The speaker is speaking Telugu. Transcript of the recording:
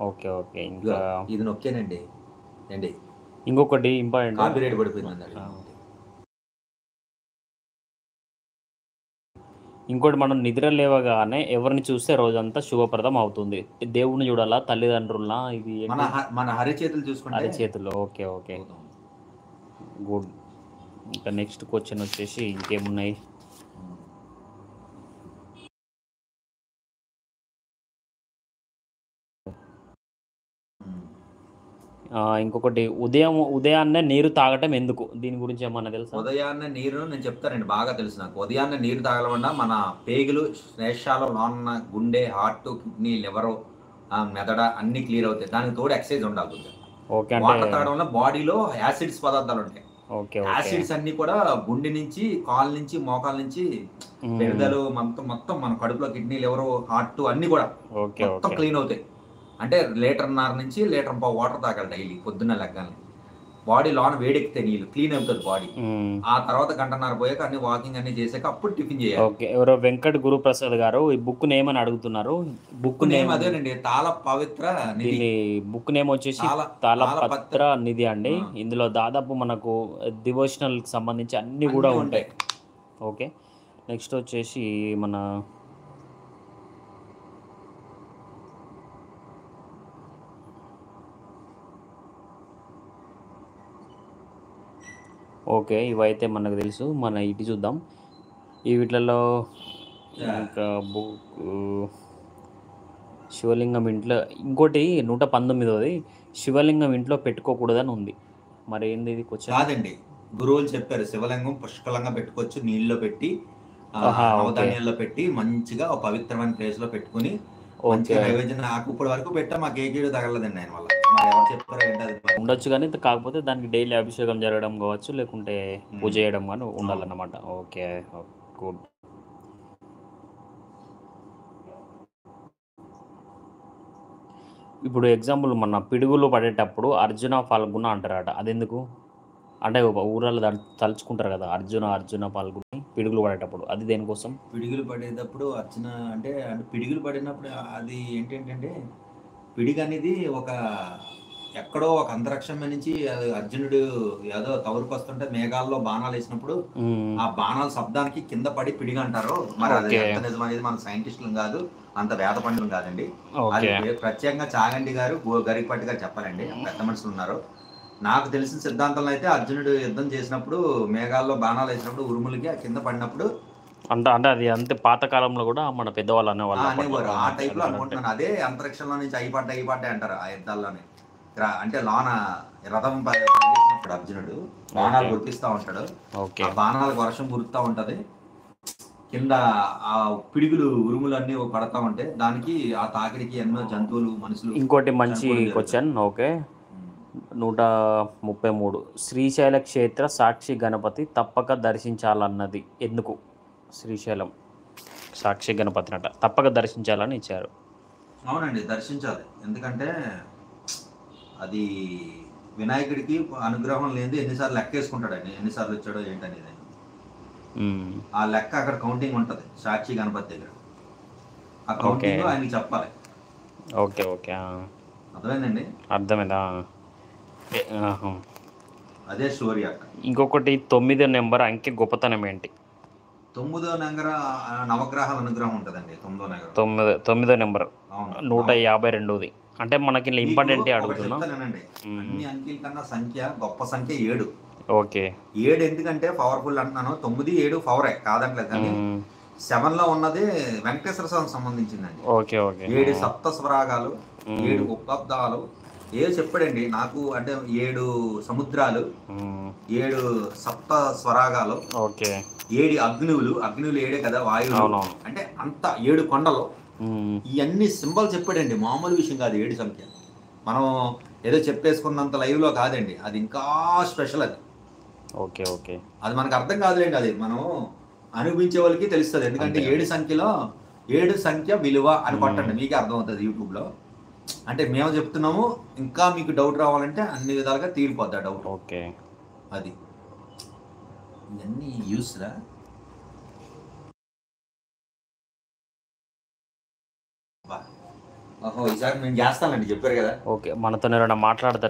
ఓకే. ఓకే. ఇగో ఇంకా ఇది నొక్కానండి. ఏండి ఇంకొకటి ఇంపార్టెంట్. కాపీరైట్ పడిపోయిందండి ఆ! అడిగింది. ఇంకోటి మనం నిద్ర లేవగానే ఎవరిని చూస్తే రోజంతా శుభప్రదం అవుతుంది. దేవుడిని చూడాలా? తల్లిదండ్రులనా? ఇది ఏంటి? మన అరిచేతులు చూసుకుంటే అరచేతులు. ఓకే. ఓకే. అవుతాం. గుడ్. ఇంకా నెక్స్ట్ క్వెషన్ వచ్చేసి ఇంకేమున్నాయి? హ్మ్. హ్మ్. ఇంకొకటి ఉదయాన్నే నీరు తాగటం ఎందుకు? దీని గురించి ఏమన్నా తెలుసా? ఉదయాన్నే నీరు నేను చెప్తానండి. బాగా తెలుసు నాకు. ఉదయాన్నే నీరు తాగడం వల్ల మన పేగులు, శ్లేష్మాల లోనున్న గుండె, హార్ట్, కిడ్నీ, లివరు, మెదడు అన్నీ క్లియర్ అవుతాయి. దానికి తోడు ఎక్సర్సైజ్ ఉండాలి కొద్దిగా. ఓకే. అంటే వాటర్ తాగడం వల్ల బాడీలో యాసిడ్స్ పదార్థాలుంటాయి. ఓకే. ఓకే. యాసిడ్స్ అన్నీ కూడా గుండె నుంచి, కాలు నుంచి, మోకాలు నుంచి హ్మ్. బెరదలు మొత్తం మొత్తం మన కడుపులో కిడ్నీ, లివరు, హార్ట్ అన్నీ గూడా ఓకే. మొత్తం ఓకే. క్లీన్ అవుతాయి. అంటే లీటర్‌న్నర నుంచి లీటర్ పావు వాటర్ తాగాలి డైలీ పొద్దున్నే లెగ్గాల్నే. బాడీ లోన వేడెక్కుతాయి నీళ్ళు. క్లీన్ అవుతది బాడీ. హ్మ్. ఆ తర్వాత గంటన్నర పోయాక అన్ని వాకింగ్ అన్నీ చేసాక అప్పుడు టిఫిన్ చేయాలి. ఓకే. ఎవరో వెంకట్ గురుప్రసాద్ గారు ఈ బుక్ నేమ్ అని అడుగుతున్నారు. బుక్ బుక్ నేమ్ నేమ్ అదేనండి. తాళ పవిత్ర నిధి. దీని బుక్ నేమ్ వచ్చేసి తాళ తాళపత్ర తాళపత్ర నిధి అండి. ఆ! ఇందులో దాదాపు మనకు డివోషనల్‌కి సంబంధించి అన్నీ గూడా అన్నీ ఉంటాయి. ఉంటాయి. ఓకే. నెక్స్ట్ వచ్చేసి మన ఓకే. ఇవైతే మనకు తెలుసు. మన ఇటు చూద్దాం. ఈ వీటిలలో యాహ్! ఇంకా బుక్కు శివలింగం ఇంట్లో ఇంకోటి 119ది శివలింగం ఇంట్లో పెట్టుకోకూడదని ఉంది. మరేంది ఇది క్వెషన్? కాదండి. గురువులు చెప్పారు. శివలింగం పుష్కలంగా పెట్టుకోవచ్చు. నీళ్ళలో పెట్టి ఆహా! ఓకే. నవధాన్యాల్లో పెట్టి మంచిగా ఒక పవిత్రమైన ప్లేస్‌లో పెట్టుకొని మంచిగా ఓకే. నైవేద్యం నాకు ఇప్పటి వరకు పెట్టా మాకు ఏ కీడు తగలలేదండి ఆయన వల్ల. మరి ఎవరు చెప్పారో ఏంటో అది మరి. ఉండొచ్చు గానీ, కాకపోతే దానికి డైలీ అభిషేకం జరగడం గావచ్చు, లేకుంటే పూజ హ్మ్. చేయడం గాని అవును. ఉండాలన్నమాట. ఓకే. గుడ్. ఇప్పుడు ఎగ్జాంపుల్ మన పిడుగులు పడేటప్పుడు అర్జున, ఫల్గుణ అంటారట. అదెందుకు? అంటే ఊరల్లో తలుచుకుంటారు గదా! అర్జున, అర్జున, ఫల్గుణి పిడుగులు పడేటప్పుడు. అది దేనికోసం? పిడుగులు పడేటప్పుడు అర్చన అంటే పిడుగులు పడినప్పుడు అది ఏంటంటంటే పిడుగనేది ఒక ఎక్కడో ఒక అంతరిక్షం మీద నుంచి అర్జునుడు ఏదో తవరుకొస్తుంటే మేఘాల్లో బాణాలేసినప్పుడు, హ్మ్. ఆ బాణాల శబ్దానికి కింద పడి పిడుగంటారు. మరి అది ఓకే. ఎంత నిజమనేది మన సైంటిస్టులం గాదు. అంత వేద పండితులం గాదండి. అది ఓకే. ప్రత్యేకంగా చాగంటి గారు, గరికపాటి గారు చెప్పాలండి. పెద్ద మనుషులున్నారు. నాకు తెలిసిన సిద్ధాంతంలో అయితే అర్జునుడు యుద్ధం చేసినప్పుడు మేఘాల్లో బాణాలేసినప్పుడు ఉరుములకి ఆ కింద పడినప్పుడు అంటే అంటే అది అంతే పాత కాలంలో గూడా మన పెద్దవాళ్ళు అనేవాళ్ళు అప్పట్లో. అనేవారు. ఆ అవునండి. అది టైప్‌లో కరెక్టే. అనుకుంటున్నాను. అదే అంతరిక్షంలో నుంచి అయి పడ్డాయి, ఇయి పడ్డాయి అంటారు ఆ యుద్ధాల్లోనే. అంటే లోన రథం పరిగెత్తినప్పుడు అర్జునుడు బాణాలు ఓకే. గురిపిస్తా ఉంటాడు. ఆ ఓకే. బాణాలకు వర్షం కురుస్తా ఉంటది. కింద ఆ పిడుగులు, ఉరుములన్నీ పడతా ఉంటాయి. దానికి ఆ తాకిడికి ఎన్నో జంతువులు, మనుషులు ఇంకోటి మంచి చనిపోవడం జరుగుతది. క్వెషన్. ఓకే. హ్మ్. 133 శ్రీశైల క్షేత్ర సాక్షి గణపతి తప్పక దర్శించాలన్నది ఎందుకు? శ్రీశైలం సాక్షి గణపతినట తప్పక దర్శించాలని ఇచ్చారు. అవునండి. దర్శించాలి. ఎందుకంటే అది వినాయకుడికి అనుగ్రహం లేనిదే ఎన్ని సార్లు లెక్కేసుకుంటాడండి. ఎన్ని సార్లు వచ్చాడో ఏంటనేది. హ్మ్. ఆ లెక్క అక్కడ కౌంటింగ్ ఉంటది. సాక్షి గణపతి దగ్గర. ఆ ఓకే. కౌంటింగ్ ఆయనకి చెప్పాలి. ఓకే. ఓకే. అర్థమైందండి? అర్థమైందా? ఆహా! అదే స్టోరీ అక్కడ. ఇంకొకటి 9 నంబర్ అంకె గొప్పతనం ఏంటి? తొమ్మిదో నంగర నవగ్రహాల అనుగ్రహం ఉంటదండి. తొమ్మిదో నంబర్. తొమ్మిదో నంబర్ అవును. 152ది. అంటే మనకి ఇలా మీకు ఇంపార్టెంటే ఒకటి అడుగుతున్నా. చెప్తాను వినండి. హ్మ్. అన్ని అంకెల కన్నా గొప్ప సంఖ్య 7. ఓకే. 7 ఎందుకంటే పవర్‌ఫుల్ అంటున్నాను. 9, 7 పవరే కాదనలేదు కానీ హ్మ్. 7లో ఉన్నది వెంకటేశ్వర స్వామికి సంబంధించిందండి. ఓకే. ఓకే. 7 సప్త స్వరాగాలు, 7 హ్మ్. ఉపబ్దాలు ఏవో చెప్పాడండి. నాకు అంటే 7 సముద్రాలు, హ్మ్. 7 సప్త స్వరాగాలు, ఓకే. 7 అగ్నులు, అగ్నులు 7 కదా! వాయువులు. అవునవును. అంటే అంత 7 కొండలు. హ్మ్. ఇయన్నీ సింబల్ చెప్పాడండి. మామూలు విషయం కాదు 7 సంఖ్య. మనం ఏదో చెప్పేసుకున్నంత లైవ్‌లో కాదండి. అది ఇంకా స్పెషల్ అది. ఓకే. ఓకే. అది మనకు అర్థం కాదులెండి అది. మనం అనుభవించే వాళ్ళకి తెలుస్తది. ఎందుకంటే అంతే. 7 అంతే. సంఖ్యలో 7 సంఖ్య విలువ అని హ్మ్. కొట్టండి. మీకే అర్థమవుతది యూట్యూబ్‌లో. అంటే మేము చెప్తున్నాము. ఇంకా మీకు డౌట్ రావాలంటే అన్ని విధాలుగా తీరిపోద్ది ఆ డౌటు. ఓకే. అది. ఇయన్నీ యూస్‌రా? అబ్బా! ఓహో! ఈసారి నేను చేస్తానండి చెప్పారు కదా! ఓకే. మనతోని ఎవరైనా మాట్లాడతారా?